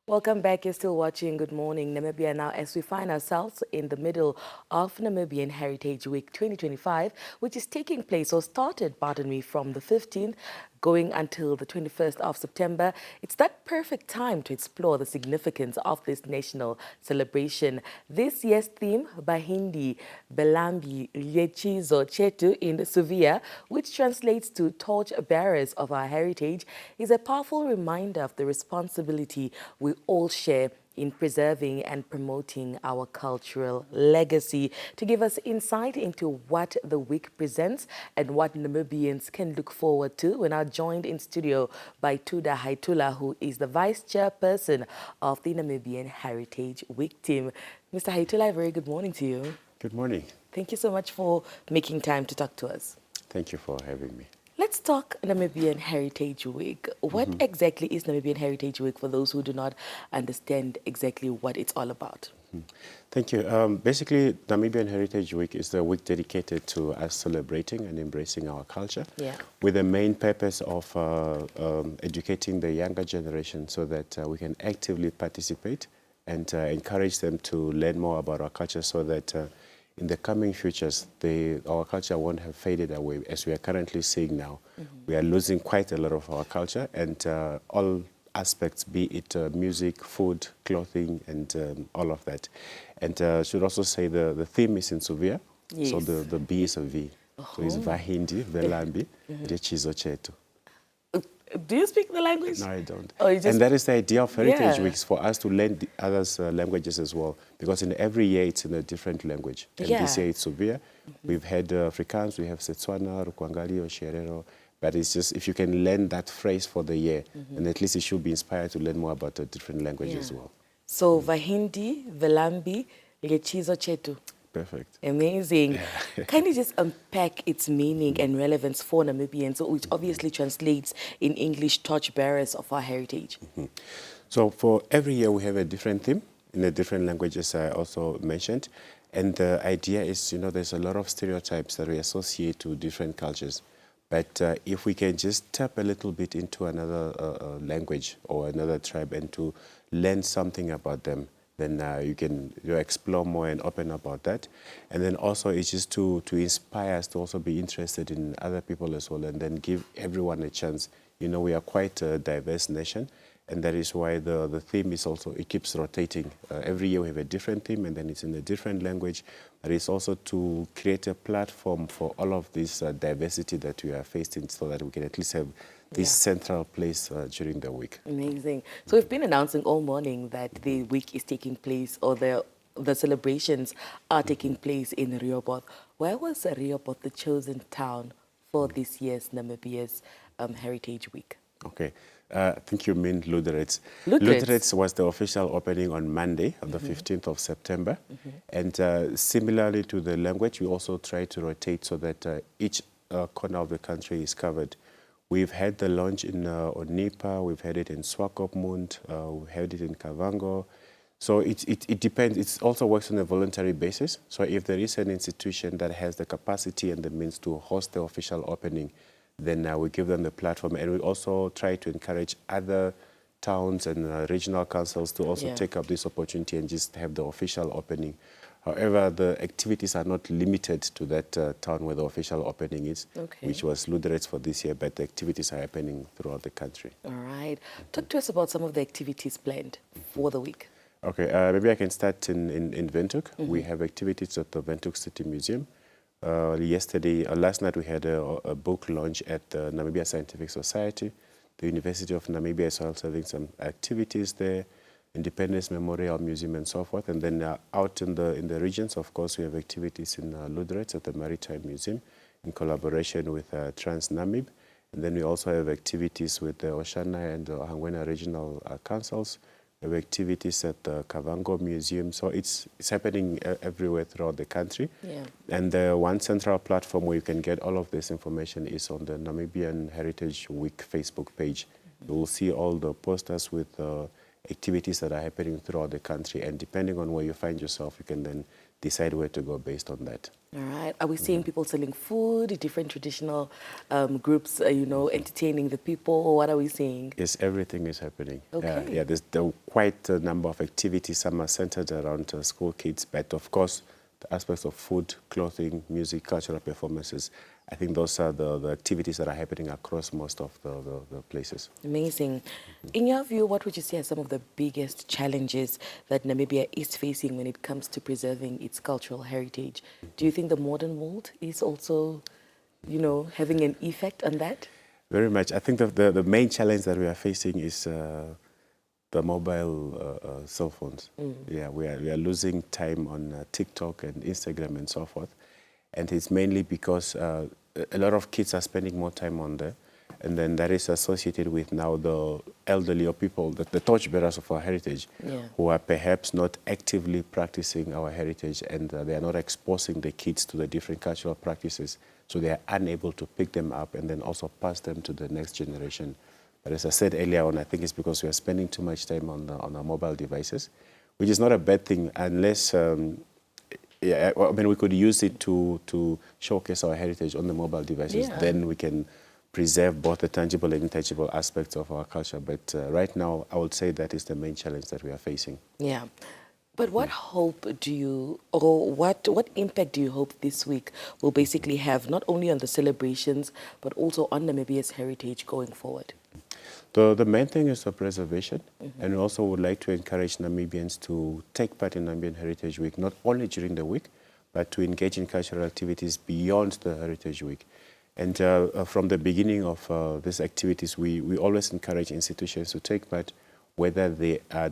Welcome back. You're still watching Good Morning Namibia now as we find ourselves in the middle of Namibian Heritage Week 2025, which is taking place or started, pardon me, from the 15th going until the 21st of September. It's that perfect time to explore the significance of this national celebration. This year's theme, Bahindi Belambi Chizo Chetu in Subiya, which translates to Torchbearers of Our Heritage, is a powerful reminder of the responsibility we all share in preserving and promoting our cultural legacy. To give us insight into what the week presents and what Namibians can look forward to, we're now joined in studio by Tuuda Haitula, who is the Vice-Chairperson of the Namibian Heritage Week Team. Mr. Haitula, a very good morning to you. Good morning. Thank you so much for making time to talk to us. Thank you for having me. Let's talk Namibian Heritage Week. What exactly is Namibian Heritage Week for those who do not understand exactly what it's all about? Thank you. Basically, Namibian Heritage Week is the week dedicated to us celebrating and embracing our culture, with the main purpose of educating the younger generation so that we can actively participate and encourage them to learn more about our culture so that in the coming futures, our culture won't have faded away as we are currently seeing now. We are losing quite a lot of our culture and all aspects, be it music, food, clothing, and all of that. And I should also say the theme is in Subiya, so the B is a V. So it's Bahindi Belambi Chizo Chetu. Do you speak the language? No, I don't. Oh, and that is the idea of Heritage Weeks, for us to learn the others' languages as well, because in every year it's in a different language. And this year it's Subiya. We've had Afrikaans, we have Setswana, Rukwangali, Osherero, but it's just, if you can learn that phrase for the year, and at least you should be inspired to learn more about a different language as well. So, Bahindi Belambi Chizo Chetu. Perfect. Amazing. Can you just unpack its meaning and relevance for Namibians, which obviously translates in English, Torchbearers of Our Heritage? So for every year we have a different theme in the different languages I also mentioned. And the idea is, there's a lot of stereotypes that we associate to different cultures. But if we can just tap a little bit into another language or another tribe and to learn something about them, then you can explore more and open about that. And then also it's just to inspire us to also be interested in other people as well, and then give everyone a chance. We are quite a diverse nation, and that is why the theme is also, it keeps rotating. Every year we have a different theme, and then it's in a different language. But it's also to create a platform for all of this diversity that we are facing, so that we can at least have this central place during the week. Amazing. So we've been announcing all morning that the week is taking place, or the celebrations are taking place in Rehoboth. Where was Rehoboth the chosen town for this year's Namibia's Heritage Week? Okay. I think you mean Luderitz. Luderitz was the official opening on Monday, on the 15th of September. And similarly to the language, we also try to rotate so that each corner of the country is covered. We've had the launch in Onipa, we've had it in Swakopmund, we've had it in Kavango. So it depends. It also works on a voluntary basis. So if there is an institution that has the capacity and the means to host the official opening, then we give them the platform. And we also try to encourage other towns and regional councils to also take up this opportunity and just have the official opening. However, the activities are not limited to that town where the official opening is, which was Luderitz for this year, but the activities are happening throughout the country. All right. Talk to us about some of the activities planned for the week. Okay, maybe I can start in Windhoek. We have activities at the Windhoek City Museum. Last night we had a book launch at the Namibia Scientific Society. The University of Namibia is also having some activities there. Independence Memorial Museum and so forth. And then out in the regions, of course, we have activities in Luderitz at the Maritime Museum in collaboration with Trans-Namib. And then we also have activities with the Oshana and the Hangwena Regional Councils. We have activities at the Kavango Museum. So it's happening everywhere throughout the country. And the one central platform where you can get all of this information is on the Namibian Heritage Week Facebook page. You will see all the posters with activities that are happening throughout the country, and depending on where you find yourself, you can then decide where to go based on that. All right. Are we seeing people selling food, different traditional groups, entertaining the people, or what are we seeing? Yes, everything is happening. Okay. Yeah, there's quite a number of activities. Some are centered around school kids, but of course, the aspects of food, clothing, music, cultural performances, I think those are the activities that are happening across most of the places. Amazing. In your view, what would you say are some of the biggest challenges that Namibia is facing when it comes to preserving its cultural heritage? Do you think the modern world is also, having an effect on that? Very much. I think the main challenge that we are facing is the mobile cell phones. Yeah, we are losing time on TikTok and Instagram and so forth. And it's mainly because a lot of kids are spending more time on there. And then that is associated with now the elderly or people, the torchbearers of our heritage, who are perhaps not actively practicing our heritage, and they are not exposing the kids to the different cultural practices. So they are unable to pick them up and then also pass them to the next generation. But as I said earlier on, I think it's because we are spending too much time on our mobile devices, which is not a bad thing unless, we could use it to showcase our heritage on the mobile devices. Yeah. Then we can preserve both the tangible and intangible aspects of our culture. But right now, I would say that is the main challenge that we are facing. Yeah. But what hope do you, or what impact do you hope this week will basically have, not only on the celebrations, but also on Namibia's heritage going forward? The main thing is the preservation, and we also would like to encourage Namibians to take part in Namibian Heritage Week, not only during the week, but to engage in cultural activities beyond the Heritage Week. And from the beginning of these activities, we always encourage institutions to take part, whether they are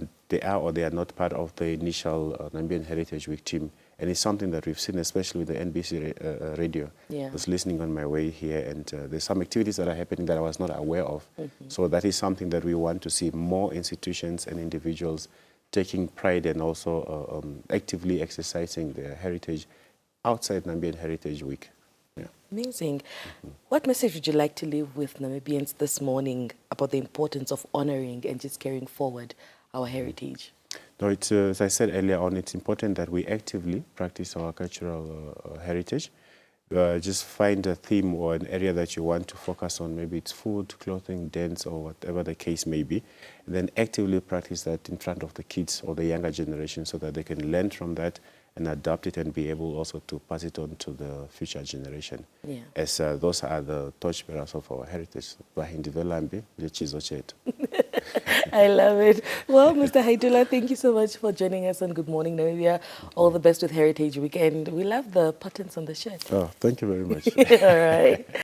or they are not part of the initial Namibian Heritage Week team. And it's something that we've seen, especially with the NBC radio. Yeah. I was listening on my way here, and there's some activities that are happening that I was not aware of. So that is something that we want to see more institutions and individuals taking pride and also actively exercising their heritage outside Namibian Heritage Week. Yeah. Amazing. What message would you like to leave with Namibians this morning about the importance of honoring and just carrying forward our heritage? No, it's, as I said earlier on, it's important that we actively practice our cultural heritage. Just find a theme or an area that you want to focus on. Maybe it's food, clothing, dance, or whatever the case may be. And then actively practice that in front of the kids or the younger generation so that they can learn from that and adopt it and be able also to pass it on to the future generation. Yeah. As those are the torchbearers of our heritage, Bahindi Belambi, Chizo Chetu. I love it. Well, Mr. Haitula, thank you so much for joining us on Good Morning Namibia. All the best with Heritage Weekend. We love the patterns on the shirt. Oh, thank you very much. All right.